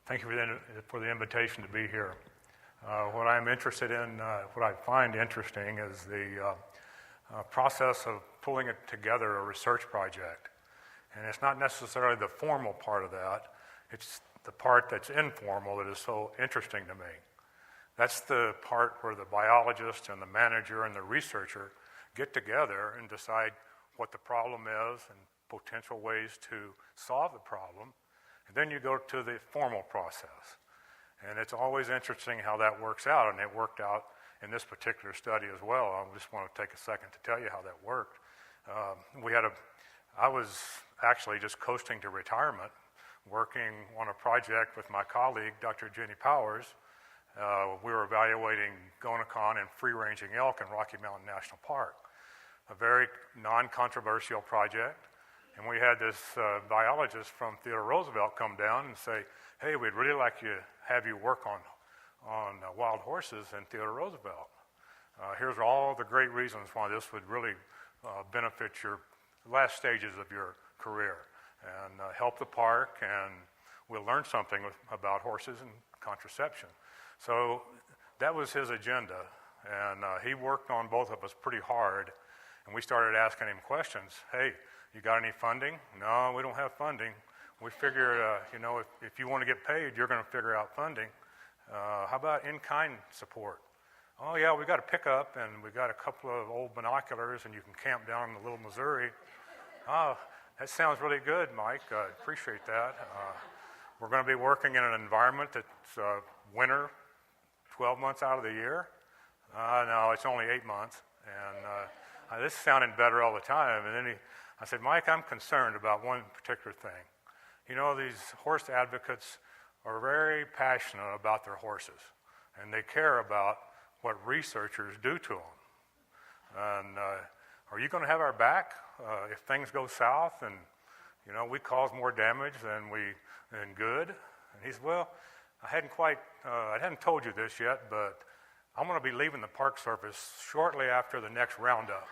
Thank you for the invitation to be here. What I'm interested in, what I find interesting is the process of pulling it together, a research project. And it's not necessarily the formal part of that, it's the part that's informal that is so interesting to me. That's the part where the biologist and the manager and the researcher get together and decide what the problem is and potential ways to solve the problem. And then you go to the formal process. And it's always interesting how that works out, and it worked out in this particular study as well. I just want to take a second to tell you how that worked. I was actually just coasting to retirement, working on a project with my colleague, Dr. Jenny Powers. We were evaluating GonaCon and free-ranging elk in Rocky Mountain National Park, a very non-controversial project. And we had this biologist from Theodore Roosevelt come down and say, hey, we'd really like to have you work on wild horses in Theodore Roosevelt. Here's all the great reasons why this would really benefit your last stages of your career and help the park, and we'll learn something about horses and contraception. So that was his agenda, and he worked on both of us pretty hard, and we started asking him questions. Hey, you got any funding? No, we don't have funding. We figured, if you want to get paid, you're going to figure out funding. How about in-kind support? Oh, yeah, we got a pickup, and we got a couple of old binoculars, and you can camp down in the Little Missouri. Oh, that sounds really good, Mike. I appreciate that. We're going to be working in an environment that's winter, 12 months out of the year. No, it's only 8 months. And this sounded better all the time. And then I said, Mike, I'm concerned about one particular thing. You know, these horse advocates are very passionate about their horses, and they care about what researchers do to them. And are you going to have our back if things go south and, we cause more damage than good? And he said, well, I hadn't told you this yet, but I'm going to be leaving the Park Service shortly after the next roundup.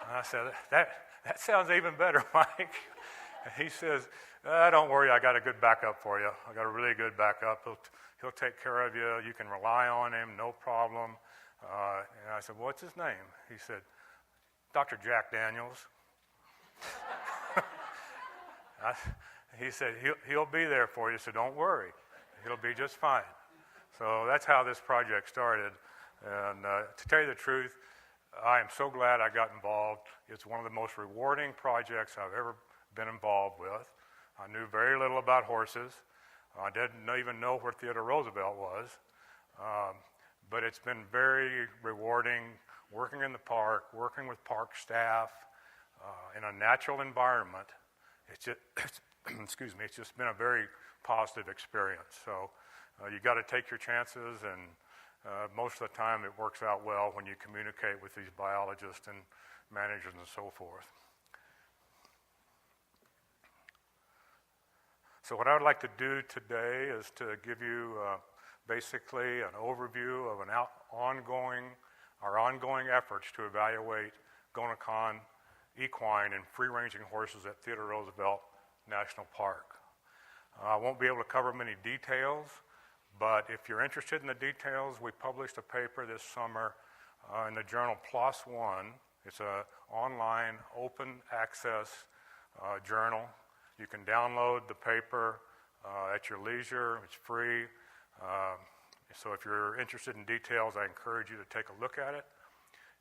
And I said, that sounds even better, Mike. And he says, don't worry, I got a good backup for you. I got a really good backup. He'll take care of you. You can rely on him, no problem. And I said, what's his name? He said, Dr. Jack Daniels. He said, he'll be there for you, so don't worry. He'll be just fine. So that's how this project started. And to tell you the truth, I am so glad I got involved. It's one of the most rewarding projects I've ever been involved with. I knew very little about horses. I didn't even know where Theodore Roosevelt was. But it's been very rewarding working in the park, working with park staff in a natural environment. It's just been a very positive experience. So you got to take your chances, and most of the time it works out well when you communicate with these biologists and managers and so forth. So what I would like to do today is to give you basically an overview of our ongoing efforts to evaluate GonaCon-Equine and free-ranging horses at Theodore Roosevelt National Park. I won't be able to cover many details, but if you're interested in the details, we published a paper this summer in the journal PLOS One. It's an online open access journal. You can download the paper at your leisure. It's free. So if you're interested in details, I encourage you to take a look at it.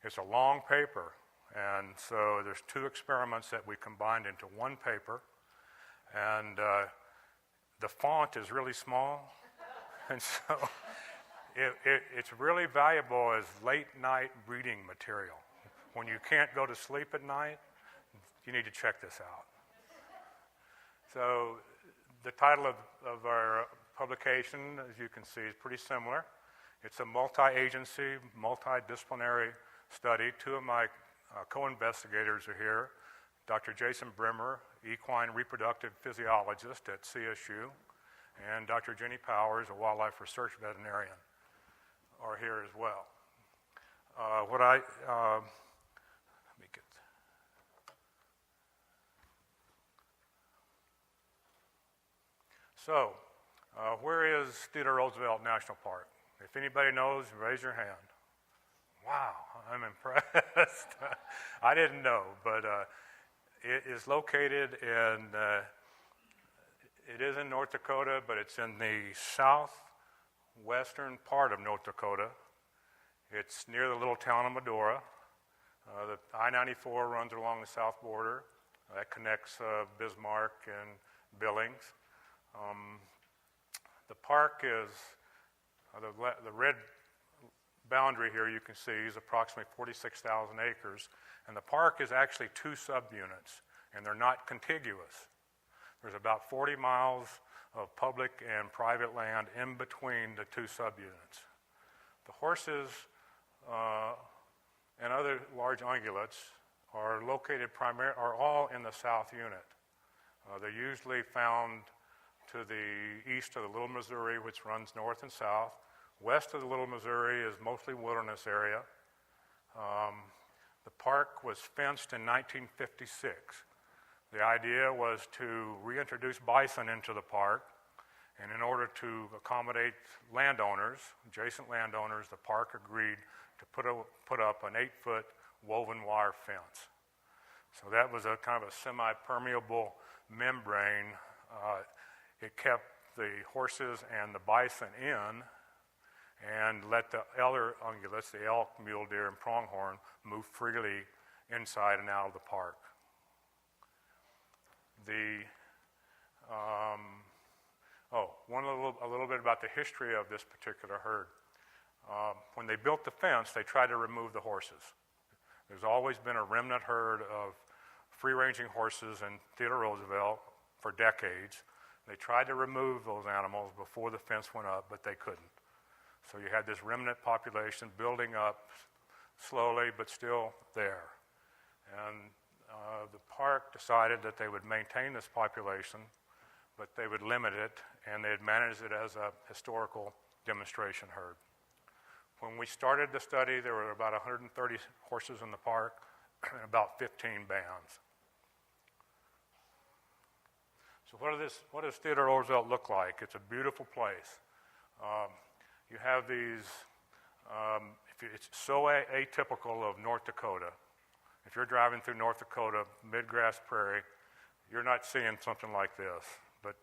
It's a long paper, and so there's 2 experiments that we combined into one paper, and the font is really small, and so it's really valuable as late-night reading material. When you can't go to sleep at night, you need to check this out. So the title of our publication, as you can see, is pretty similar. It's a multi-agency, multidisciplinary study. 2 of my co-investigators are here, Dr. Jason Brimmer, equine reproductive physiologist at CSU, and Dr. Jenny Powers, a wildlife research veterinarian, are here as well. So Where is Theodore Roosevelt National Park? If anybody knows, raise your hand. Wow, I'm impressed. I didn't know, but it is located in, it is in North Dakota, but it's in the southwestern part of North Dakota. It's near the little town of Medora. The I-94 runs along the south border. That connects Bismarck and Billings. The park is, the red boundary here you can see is approximately 46,000 acres, and the park is actually 2 subunits, and they're not contiguous. There's about 40 miles of public and private land in between the 2 subunits. The horses and other large ungulates are located are all in the south unit. They're usually found to the east of the Little Missouri, which runs north and south. West of the Little Missouri is mostly wilderness area. The park was fenced in 1956. The idea was to reintroduce bison into the park, and in order to accommodate landowners, adjacent landowners, the park agreed to put up an 8-foot woven wire fence. So that was a kind of a semi-permeable membrane. It kept the horses and the bison in and let the other ungulates, the elk, mule deer, and pronghorn, move freely inside and out of the park. A little bit about the history of this particular herd. When they built the fence, they tried to remove the horses. There's always been a remnant herd of free-ranging horses in Theodore Roosevelt for decades. They tried to remove those animals before the fence went up, but they couldn't. So you had this remnant population building up slowly, but still there. And the park decided that they would maintain this population, but they would limit it, and they'd manage it as a historical demonstration herd. When we started the study, there were about 130 horses in the park and about 15 bands. So what does Theodore Roosevelt look like? It's a beautiful place. You have these, it's so atypical of North Dakota. If you're driving through North Dakota, mid-grass prairie, you're not seeing something like this. But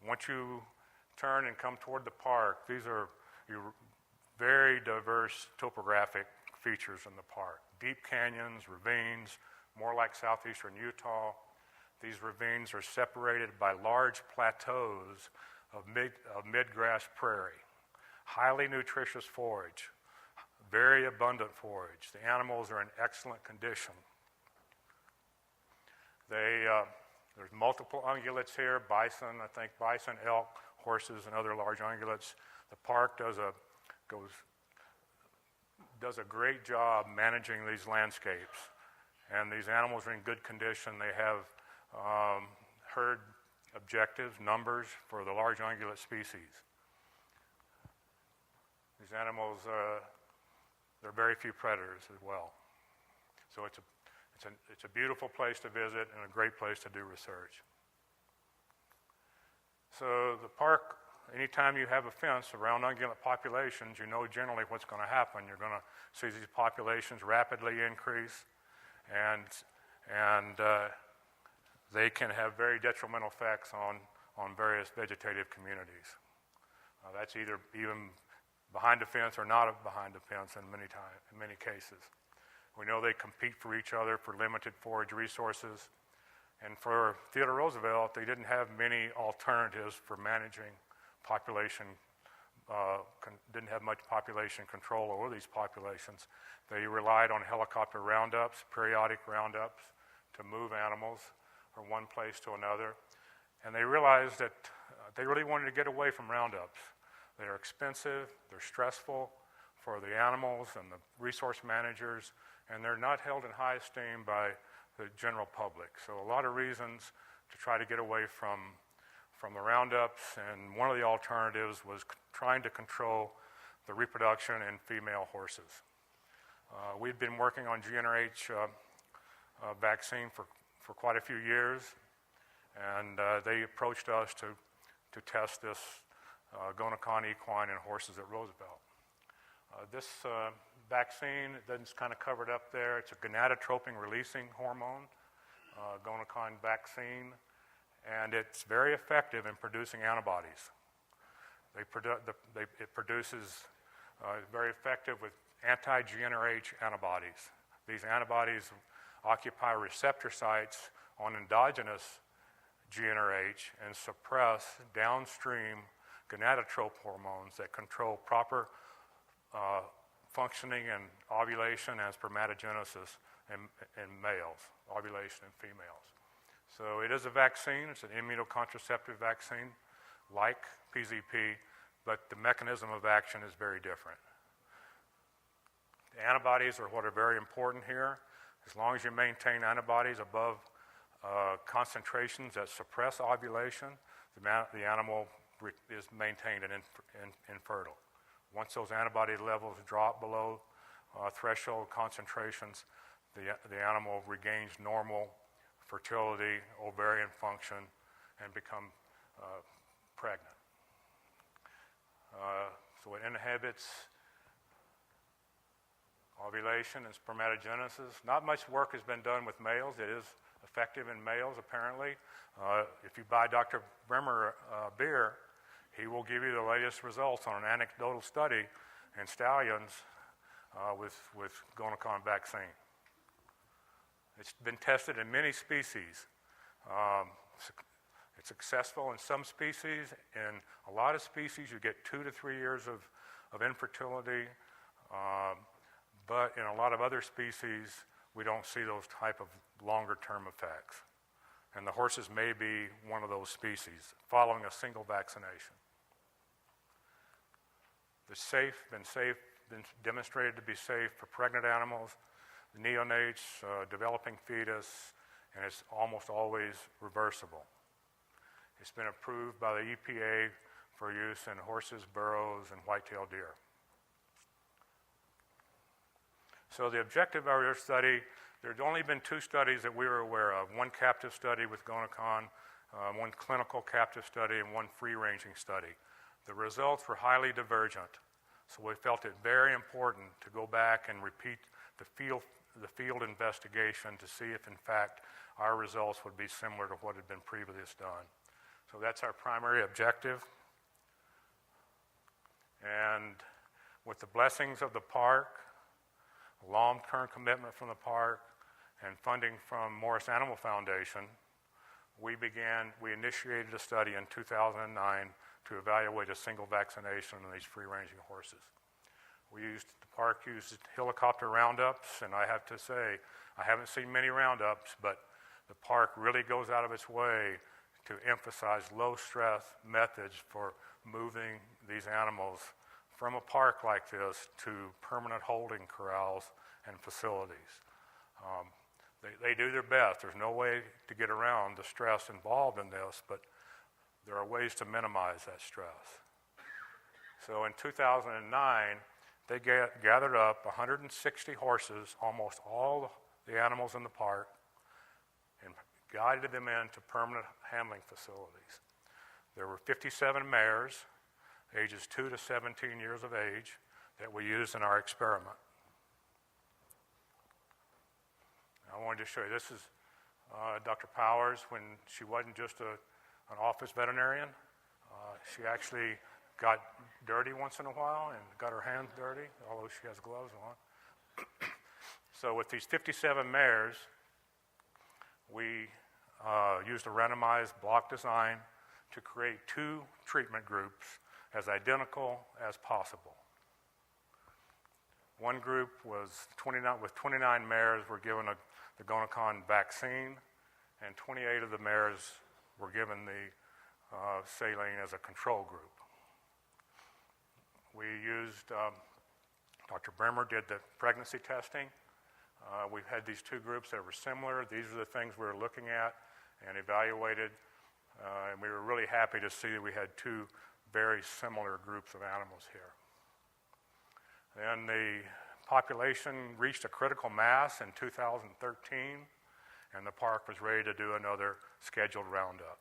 once you turn and come toward the park, these are very diverse topographic features in the park. Deep canyons, ravines, more like southeastern Utah. These ravines are separated by large plateaus of mid-grass prairie. Highly nutritious forage, very abundant forage. The animals are in excellent condition. There's multiple ungulates here, bison, elk, horses, and other large ungulates. The park does a great job managing these landscapes, and these animals are in good condition. They have herd objectives, numbers for the large ungulate species. These animals, there are very few predators as well. So it's a beautiful place to visit and a great place to do research. So the park, anytime you have a fence around ungulate populations, you know generally what's going to happen. You're going to see these populations rapidly increase, and they can have very detrimental effects on various vegetative communities. That's either even behind the fence or not behind the fence in many cases. We know they compete for each other for limited forage resources. And for Theodore Roosevelt, they didn't have many alternatives for managing population, didn't have much population control over these populations. They relied on helicopter roundups, periodic roundups, to move animals from one place to another. And they realized that they really wanted to get away from roundups. They're expensive, they're stressful for the animals and the resource managers, and they're not held in high esteem by the general public. So a lot of reasons to try to get away from the roundups, and one of the alternatives was trying to control the reproduction in female horses. We've been working on GnRH vaccine for quite a few years, and they approached us to test this GonaCon-Equine in horses at Roosevelt. This vaccine, it's kind of covered up there. It's a gonadotropin releasing hormone, GonaCon vaccine, and it's very effective in producing antibodies. It produces very effective with anti-GnRH antibodies. These antibodies occupy receptor sites on endogenous GnRH and suppress downstream gonadotrope hormones that control proper functioning and ovulation and spermatogenesis in males, ovulation in females. So it is a vaccine. It's an immunocontraceptive vaccine like PZP, but the mechanism of action is very different. The antibodies are what are very important here. As long as you maintain antibodies above concentrations that suppress ovulation, the animal is maintained and infertile. Once those antibody levels drop below threshold concentrations, the animal regains normal fertility, ovarian function, and become pregnant. So it inhibits ovulation and spermatogenesis. Not much work has been done with males. It is effective in males, apparently. If you buy Dr. Bremer beer, he will give you the latest results on an anecdotal study in stallions with GonaCon vaccine. It's been tested in many species. It's successful in some species. In a lot of species, you get 2 to 3 years of infertility. But in a lot of other species, we don't see those type of longer-term effects. And the horses may be one of those species following a single vaccination. It's been demonstrated to be safe for pregnant animals, neonates, developing fetus, and it's almost always reversible. It's been approved by the EPA for use in horses, burros, and white-tailed deer. So the objective of our study, there's only been 2 studies that we were aware of, one captive study with GonaCon, one clinical captive study, and one free-ranging study. The results were highly divergent, so we felt it very important to go back and repeat the field investigation to see if, in fact, our results would be similar to what had been previously done. So that's our primary objective. And with the blessings of the park, long-term commitment from the park, and funding from Morris Animal Foundation, we initiated a study in 2009 to evaluate a single vaccination on these free-ranging horses. The park used helicopter roundups, and I have to say, I haven't seen many roundups, but the park really goes out of its way to emphasize low-stress methods for moving these animals from a park like this to permanent holding corrals and facilities. They do their best. There's no way to get around the stress involved in this, but there are ways to minimize that stress. So in 2009, they gathered up 160 horses, almost all the animals in the park, and guided them into permanent handling facilities. There were 57 mares, ages 2 to 17 years of age, that we used in our experiment. I wanted to show you, this is Dr. Powers when she wasn't just an office veterinarian. She actually got dirty once in a while and got her hands dirty, although she has gloves on. So with these 57 mares, we used a randomized block design to create 2 treatment groups as identical as possible. One group was 29 mares were given the GonaCon vaccine, and 28 of the mares were given the saline as a control group. We used, Dr. Bremer did the pregnancy testing. We've had these 2 groups that were similar. These are the things we were looking at and evaluated, and we were really happy to see that we had 2 very similar groups of animals here. Then the population reached a critical mass in 2013, and the park was ready to do another scheduled roundup.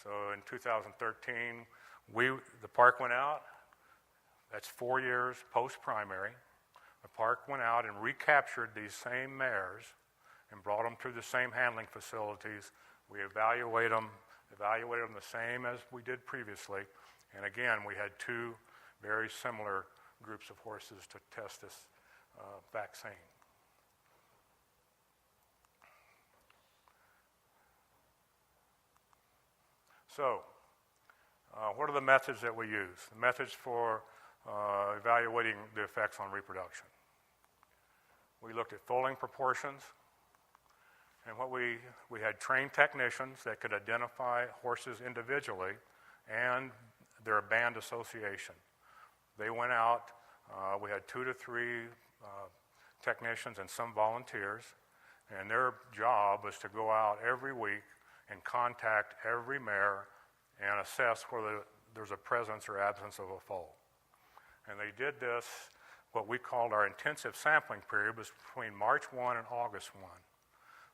So in 2013, The park went out. That's 4 years post-primary. The park went out and recaptured these same mares and brought them through the same handling facilities. We evaluated them the same as we did previously. And again, we had 2 very similar groups of horses to test this vaccine. So, what are the methods that we use? The methods for evaluating the effects on reproduction. We looked at foaling proportions, and we had trained technicians that could identify horses individually and their band association. They went out, we had 2 to 3 technicians and some volunteers, and their job was to go out every week and contact every mare and assess whether there's a presence or absence of a foal. And they did this, what we called our intensive sampling period, was between March 1 and August 1.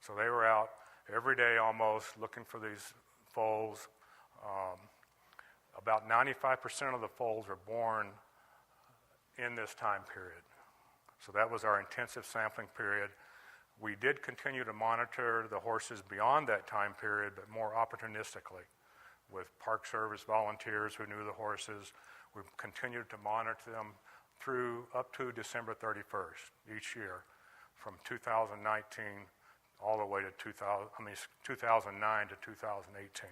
So they were out every day almost looking for these foals. About 95% of the foals were born in this time period. So that was our intensive sampling period. We did continue to monitor the horses beyond that time period, but more opportunistically with Park Service volunteers who knew the horses. We continued to monitor them up to December 31st each year, from 2019 all the way to 2009 to 2018.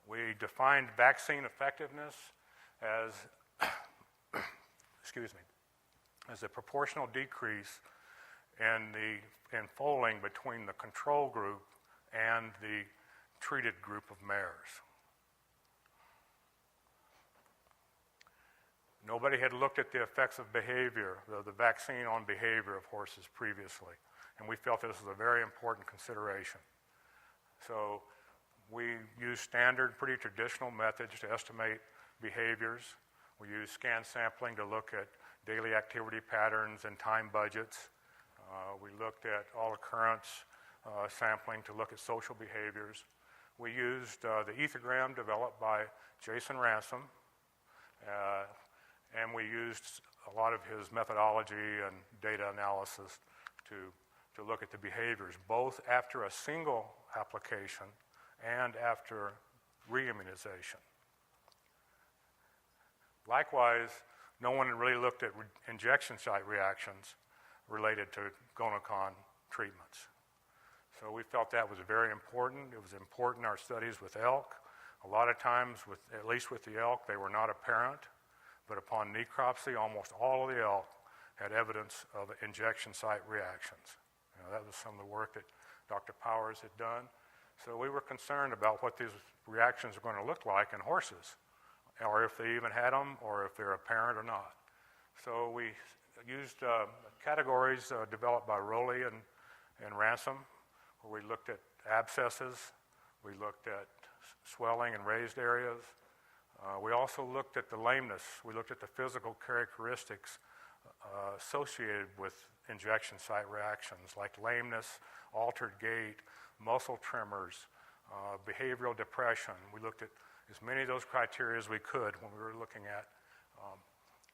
We defined vaccine effectiveness as, as a proportional decrease in foaling between the control group and the treated group of mares. Nobody had looked at the effects of behavior, the vaccine on behavior of horses previously, and we felt this was a very important consideration. So we used standard, pretty traditional methods to estimate behaviors. We used scan sampling to look at daily activity patterns and time budgets. We looked at all occurrence sampling to look at social behaviors. We used the ethogram developed by Jason Ransom, and we used a lot of his methodology and data analysis to look at the behaviors, both after a single application and after reimmunization. Likewise, no one really looked at injection site reactions related to GonaCon treatments. So we felt that was very important. It was important in our studies with elk. A lot of times, at least with the elk, they were not apparent, but upon necropsy, almost all of the elk had evidence of injection site reactions. That was some of the work that Dr. Powers had done. So we were concerned about what these reactions were going to look like in horses, or if they even had them, or if they're apparent or not. So we used categories developed by Rowley and Ransom, where we looked at abscesses, we looked at swelling and raised areas. We also looked at the lameness. We looked at the physical characteristics associated with injection site reactions, like lameness, altered gait, muscle tremors, behavioral depression. We looked at as many of those criteria as we could when we were looking at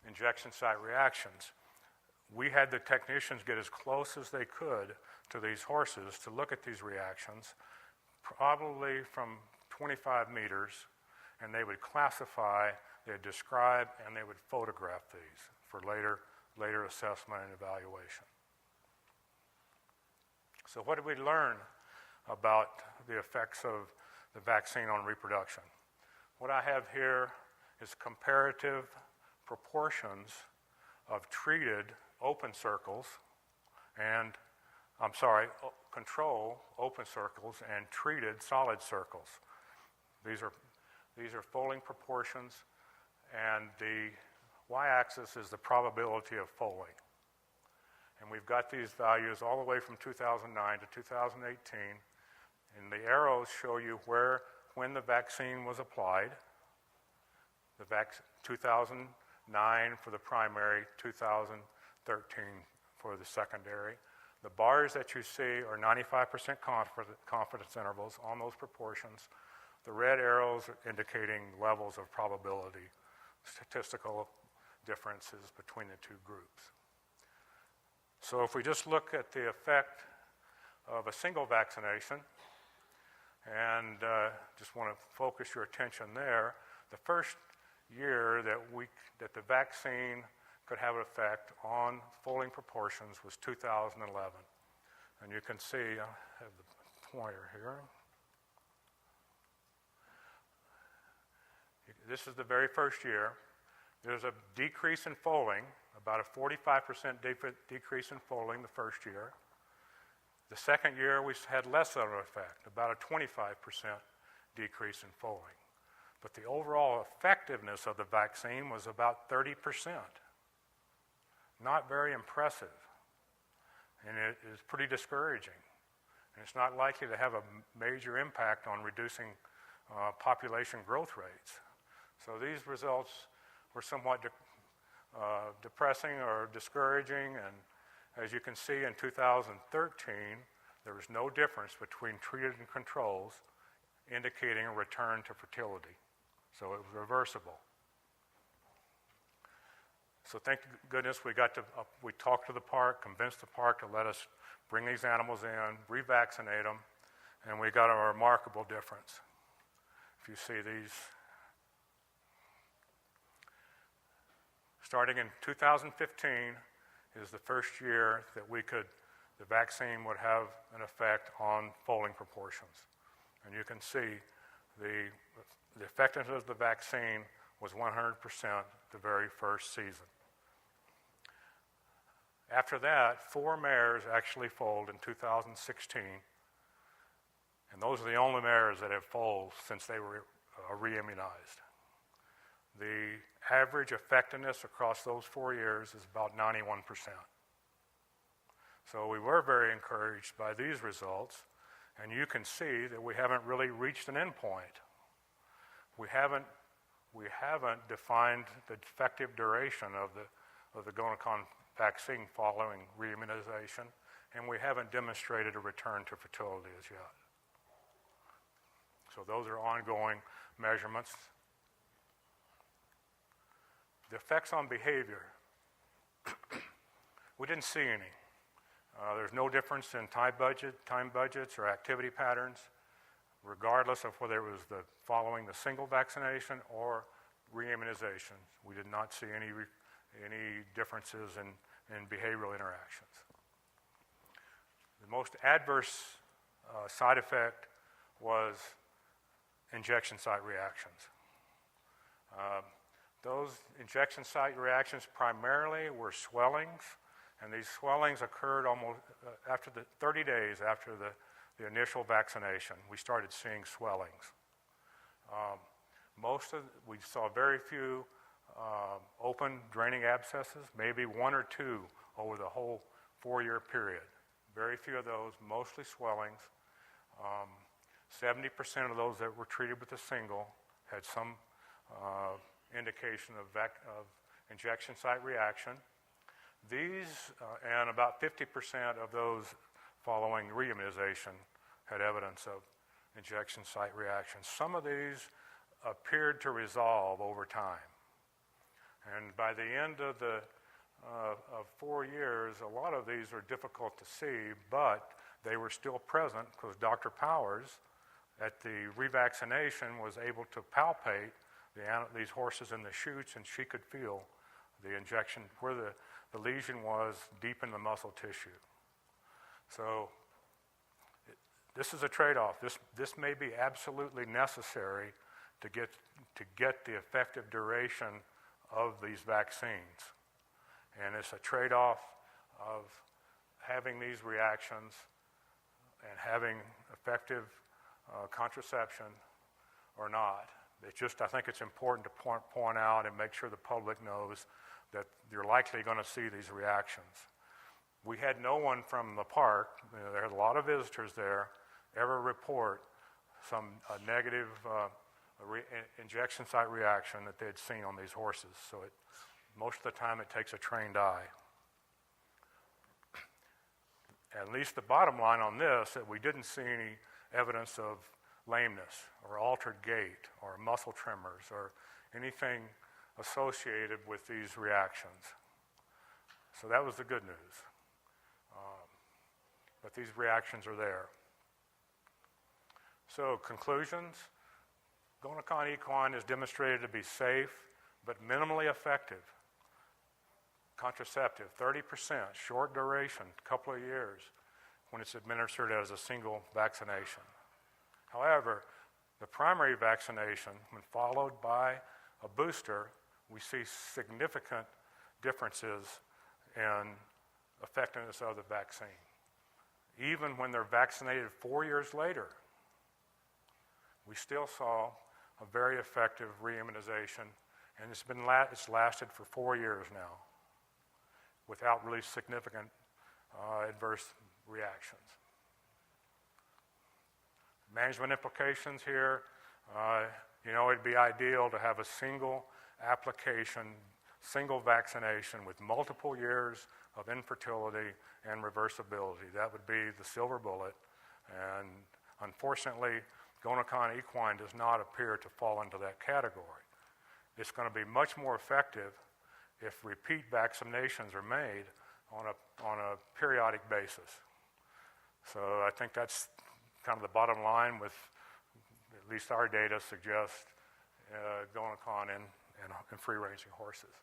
injection site reactions. We had the technicians get as close as they could to these horses to look at these reactions, probably from 25 meters, and they would classify, they'd describe, and they would photograph these for later assessment and evaluation. So what did we learn about the effects of the vaccine on reproduction? What I have here is comparative proportions of treated open circles and, control open circles and treated solid circles. These are foaling proportions, and the y-axis is the probability of foaling. And we've got these values all the way from 2009 to 2018, and the arrows show you when the vaccine was applied. 2009 for the primary, 2013 for the secondary. The bars that you see are 95% confidence intervals on those proportions. The red arrows are indicating levels of probability, statistical differences between the two groups. So if we just look at the effect of a single vaccination, and just want to focus your attention there, the first year that the vaccine could have an effect on foaling proportions was 2011. And you can see, I have the pointer here. This is the very first year. There's a decrease in foaling, about a 45% decrease in foaling the first year. The second year, we had less of an effect, about a 25% decrease in foaling. But the overall effectiveness of the vaccine was about 30%. Not very impressive. And it is pretty discouraging. And it's not likely to have a major impact on reducing population growth rates. So these results were somewhat depressing or discouraging, and as you can see in 2013, there was no difference between treated and controls indicating a return to fertility. So it was reversible. So thank goodness we talked to the park, convinced the park to let us bring these animals in, revaccinate them, and we got a remarkable difference. If you see these. Starting in 2015 is the first year that the vaccine would have an effect on foaling proportions. And you can see the effectiveness of the vaccine was 100% the very first season. After that, 4 mares actually foaled in 2016, and those are the only mares that have foaled since they were reimmunized. The average effectiveness across those 4 years is about 91%. So we were very encouraged by these results, and you can see that we haven't really reached an endpoint. We haven't defined the effective duration of the GonaCon vaccine following reimmunization, and we haven't demonstrated a return to fertility as yet. So those are ongoing measurements. The effects on behavior, we didn't see any. There's no difference in time budgets or activity patterns, regardless of whether it was following the single vaccination or reimmunization. We did not see any differences in behavioral interactions. The most adverse side effect was injection site reactions. Those injection site reactions primarily were swellings, and these swellings occurred almost after 30 days after the initial vaccination. We started seeing swellings. We saw very few open draining abscesses, maybe 1 or 2 over the whole 4-year period. Very few of those, mostly swellings. 70% of those that were treated with a single had some indication of injection site reaction. These, and about 50% of those following reimmunization had evidence of injection site reaction. Some of these appeared to resolve over time. And by the end of 4 years, a lot of these are difficult to see, but they were still present because Dr. Powers at the revaccination was able to palpate these horses in the chutes, and she could feel the injection where the lesion was deep in the muscle tissue. So this is a trade-off. This may be absolutely necessary to get the effective duration of these vaccines. And it's a trade-off of having these reactions and having effective contraception or not. I think it's important to point out and make sure the public knows that you're likely going to see these reactions. We had no one from the park, there are a lot of visitors there, ever report some negative injection site reaction that they'd seen on these horses. So most of the time it takes a trained eye. At least the bottom line on this, that we didn't see any evidence of lameness or altered gait or muscle tremors or anything associated with these reactions. So that was the good news. But these reactions are there. So conclusions, GonaCon-Equine is demonstrated to be safe but minimally effective. Contraceptive, 30%, short duration, couple of years when it's administered as a single vaccination. However, the primary vaccination, when followed by a booster, we see significant differences in effectiveness of the vaccine. Even when they're vaccinated 4 years later, we still saw a very effective reimmunization, and it's lasted for 4 years now without really significant adverse reactions. Management implications here, it'd be ideal to have a single application, single vaccination with multiple years of infertility and reversibility. That would be the silver bullet, and unfortunately, GonaCon-Equine does not appear to fall into that category. It's going to be much more effective if repeat vaccinations are made on a periodic basis. So I think that's kind of the bottom line with, at least our data suggests, GonaCon and free-ranging horses.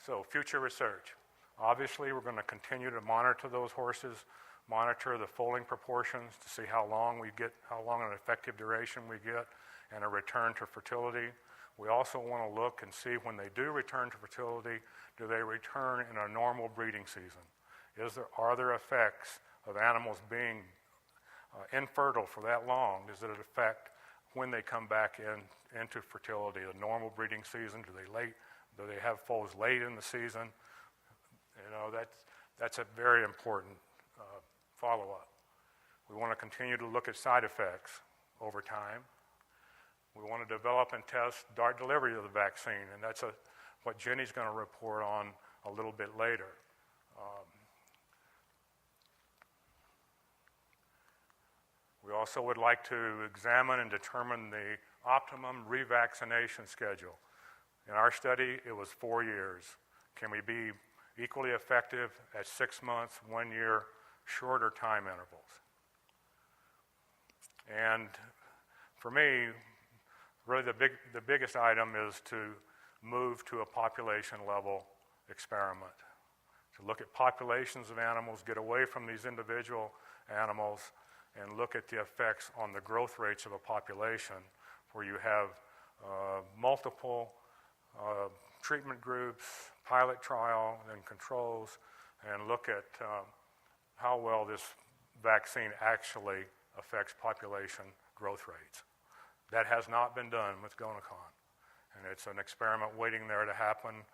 So future research. Obviously, we're going to continue to monitor those horses, monitor the foaling proportions to see how long an effective duration we get, and a return to fertility. We also want to look and see when they do return to fertility, do they return in a normal breeding season? Are there effects of animals being infertile for that long? Does it affect when they come back into fertility, a normal breeding season? Do they have foals late in the season? That's a very important follow-up. We want to continue to look at side effects over time. We want to develop and test DART delivery of the vaccine, and that's what Jenny's going to report on a little bit later. We also would like to examine and determine the optimum revaccination schedule. In our study, it was 4 years. Can we be equally effective at 6 months, 1 year, shorter time intervals? And for me, really the biggest item is to move to a population level experiment, to look at populations of animals, get away from these individual animals, and look at the effects on the growth rates of a population where you have multiple treatment groups, pilot trial, and controls, and look at how well this vaccine actually affects population growth rates. That has not been done with GonaCon, and it's an experiment waiting there to happen,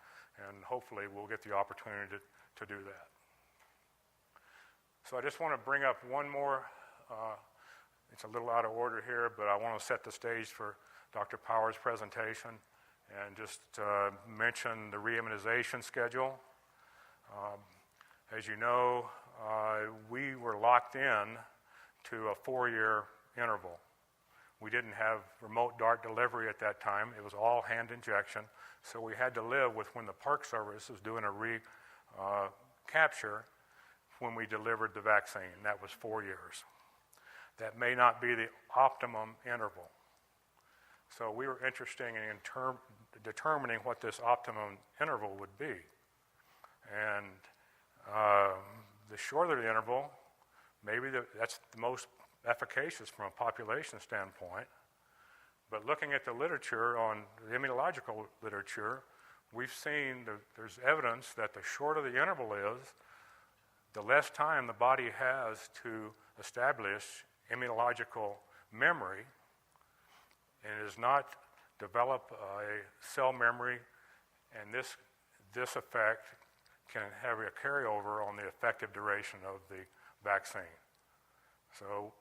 and hopefully we'll get the opportunity to do that. So I just want to bring up one more. It's a little out of order here, but I want to set the stage for Dr. Powers' presentation and just mention the reimmunization schedule. As you know, we were locked in to a 4-year interval. We didn't have remote DART delivery at that time. It was all hand injection, so we had to live with when the Park Service was doing a recapture when we delivered the vaccine. That was 4 years. That may not be the optimum interval. So we were interested in determining what this optimum interval would be. And the shorter the interval, maybe that's the most efficacious from a population standpoint. But looking at the literature, on the immunological literature, we've seen there's evidence that the shorter the interval is, the less time the body has to establish immunological memory, and it does not develop a cell memory, and this effect can have a carryover on the effective duration of the vaccine. So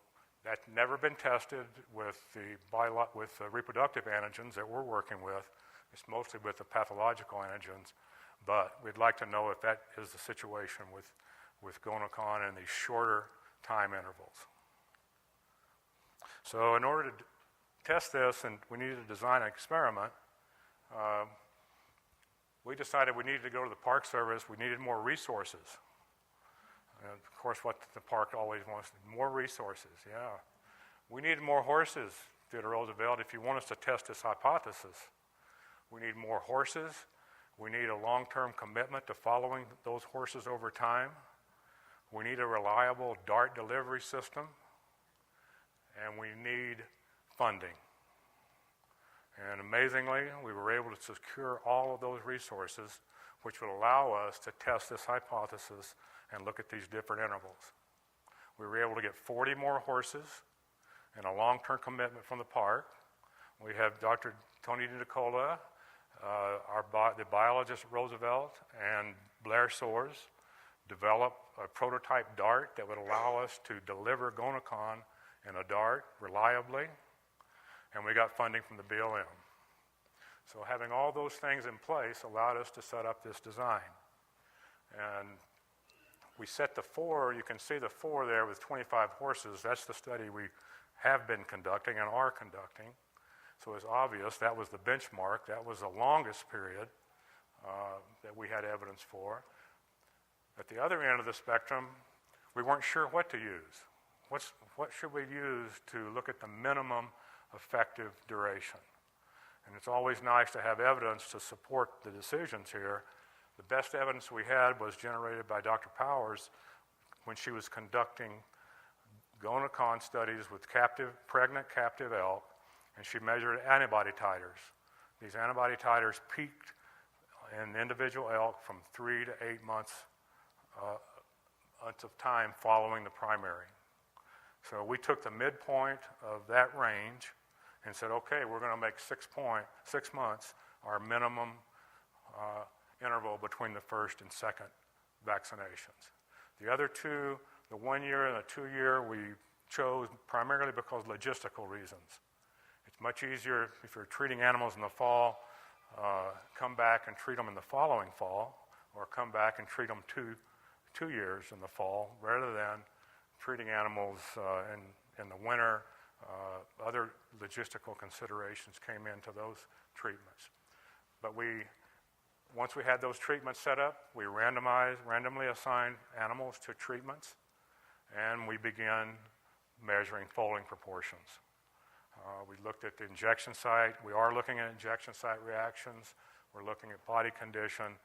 that's never been tested with the reproductive antigens that we're working with. It's mostly with the pathological antigens, but we'd like to know if that is the situation with GonaCon and these shorter time intervals. So in order to test this, and we needed to design an experiment, we decided we needed to go to the Park Service. We needed more resources. And of course, what the park always wants, more resources, yeah. We needed more horses, Theodore Roosevelt, if you want us to test this hypothesis. We need more horses. We need a long-term commitment to following those horses over time. We need a reliable DART delivery system. And we need funding. And amazingly, we were able to secure all of those resources, which would allow us to test this hypothesis and look at these different intervals. We were able to get 40 more horses and a long-term commitment from the park. We have Dr. Tony DiNicola, the biologist at Roosevelt, and Blair Soares develop a prototype DART that would allow us to deliver GonaCon in a DART reliably, and we got funding from the BLM. So having all those things in place allowed us to set up this design. And we set the 4, you can see the 4 there with 25 horses. That's the study we have been conducting and are conducting. So it's obvious that was the benchmark. That was the longest period that we had evidence for. At the other end of the spectrum, we weren't sure what to use. What should we use to look at the minimum effective duration? And it's always nice to have evidence to support the decisions here. The best evidence we had was generated by Dr. Powers when she was conducting GonaCon studies with pregnant captive elk, and she measured antibody titers. These antibody titers peaked in individual elk from 3 to 8 months of time following the primary. So we took the midpoint of that range and said, okay, we're going to make 6 months our minimum interval between the first and second vaccinations. The other 2, the 1 year and the 2 year, we chose primarily because logistical reasons. It's much easier if you're treating animals in the fall, come back and treat them in the following fall, or come back and treat them two years in the fall, rather than treating animals in the winter. Other logistical considerations came into those treatments. But once we had those treatments set up, we randomly assigned animals to treatments, and we began measuring foaling proportions. We looked at the injection site. We are looking at injection site reactions. We're looking at body condition.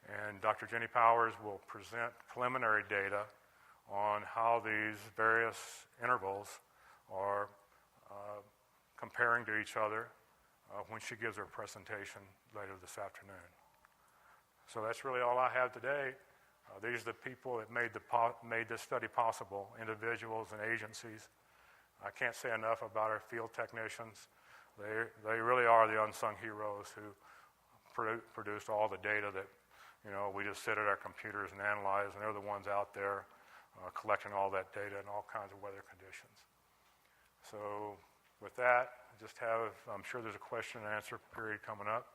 And Dr. Jenny Powers will present preliminary data on how these various intervals are comparing to each other when she gives her presentation later this afternoon. So that's really all I have today. These are the people that made this study possible, individuals and agencies. I can't say enough about our field technicians. They really are the unsung heroes who produced all the data that we just sit at our computers and analyze, and they're the ones out there collecting all that data in all kinds of weather conditions. So with that, I'm sure there's a question and answer period coming up.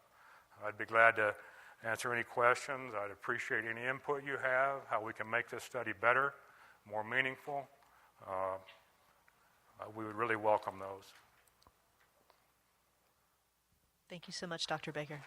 I'd be glad to answer any questions. I'd appreciate any input you have, how we can make this study better, more meaningful. We would really welcome those. Thank you so much, Dr. Baker.